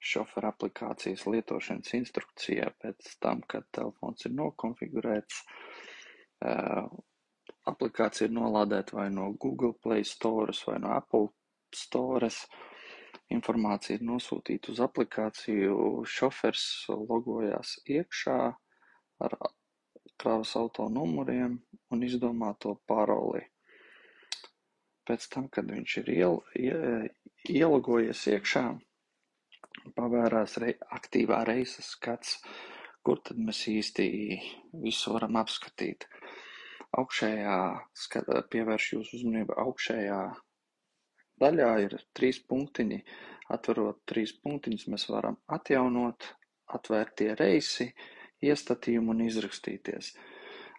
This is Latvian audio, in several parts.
šoferu aplikācijas lietošanas instrukcijā pēc tam, kad telefons ir nokonfigurēts. Aplikācija ir nolādēta vai no Google Play Stores vai no Apple Stores. Informācija ir nosūtīta uz aplikāciju, šofers logojās iekšā ar kravas auto numuriem un izdomāto paroli. Pēc tam, kad viņš ir ielogojies iekšā, pavērās aktīvā reisa skats, kur tad mēs īsti visu varam apskatīt. Pievērš jūsu uzmanību augšējā daļā ir 3 punktiņi. Atverot 3 punktiņus, mēs varam atjaunot, atvērtie reisi, iestatījumu un izrakstīties.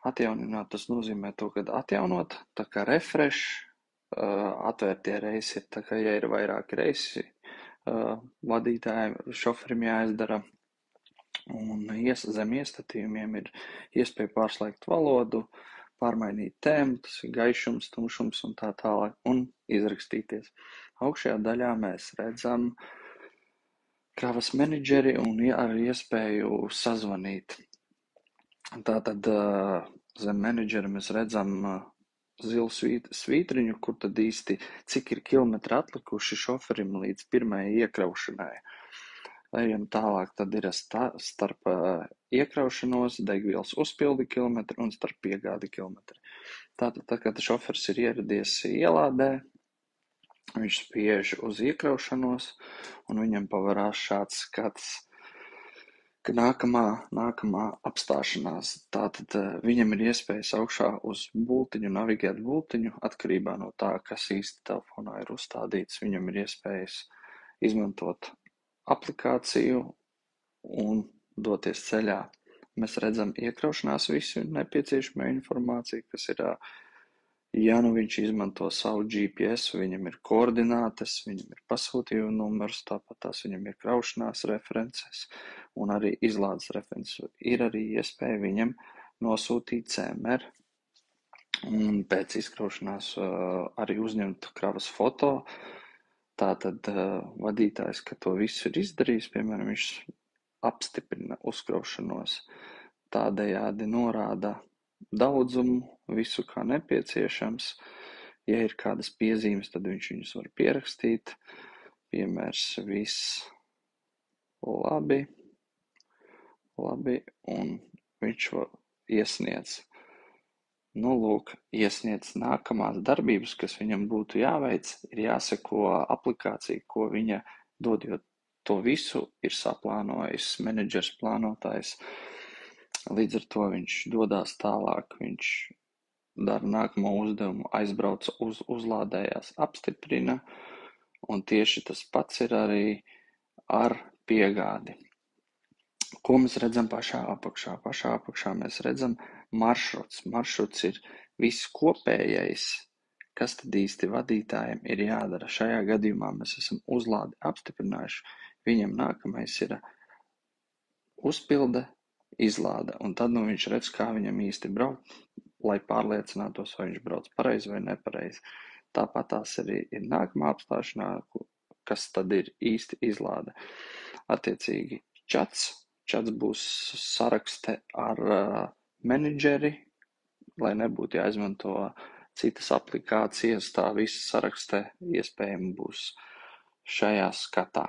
Atjaunināt, tas nozīmē to, kad atjaunot, tā kā refresh, atvērtie reisi ir tā, ka, ja ir vairāki reisi, vadītājiem, šoferim jāizdara, un zem iestatījumiem ir iespēja pārslēgt valodu, pārmainīt tēmu, tas ir gaišums, tumšums un tā tālāk, un izrakstīties. Augšējā daļā mēs redzam kravas menedžeri un ar iespēju sazvanīt. Tātad zem menedžera mēs redzam zilu svītriņu, kur tad īsti cik ir kilometri atlikuši šoferim līdz pirmajai iekraušanai. Ejam tālāk, tad ir starp iekraušanos, degvielas uzpildi kilometri un starp piegādi kilometri. Tātad, kad šofers ir ieradies ielādē, viņš spiež uz iekraušanos un viņam pavarās šāds skats, ka nākamā apstāšanās, tātad viņam ir iespējas augšā uz bultiņu, navigēt bultiņu, atkarībā no tā, kas īsti telefonā ir uzstādīts, viņam ir iespējas izmantot aplikāciju un doties ceļā. Mēs redzam iekraušanās visu nepieciešamo informāciju, kas ir, ja nu viņš izmanto savu GPS, viņam ir koordinātes, viņam ir pasūtījuma numurs, tāpat tās viņam ir kraušanās references un arī izlādes references. Ir arī iespēja viņam nosūtīt CMR un pēc izkraušanās arī uzņemt kravas foto. Tātad vadītājs, ka to visu ir izdarījis, piemēram, viņš apstiprina uzkraušanos, tādējādi norāda daudzumu, visu kā nepieciešams. Ja ir kādas piezīmes, tad viņš viņus var pierakstīt. Piemērs viss labi, un viņš iesniedz. Iesniedz nākamās darbības, kas viņam būtu jāveic, ir jāseko aplikācija, ko viņa dod, jo to visu ir saplānojis menedžers, plānotājs. Līdz ar to viņš dodās tālāk, viņš dara nākamo uzdevumu, aizbrauca uzlādējās, apstiprina, un tieši tas pats ir arī ar piegādi. Ko mēs redzam pašā apakšā? Pašā apakšā mēs redzam maršruts. Maršruts ir viss kopējais, kas tad īsti vadītājiem ir jādara. Šajā gadījumā mēs esam uzlādi apstiprinājuši. Viņam nākamais ir uzpilde, izlāde, un tad viņš redz, kā viņam īsti braukt, lai pārliecinātos, vai viņš brauc pareizi vai nepareizi. Tāpat tās arī ir nākamā apstāšanā, kas tad ir īsti izlāde. Attiecīgi čats būs sarakste ar menedžeri, lai nebūtu jāizmanto citas aplikācijas, tā visa sarakste iespējami būs šajā skatā.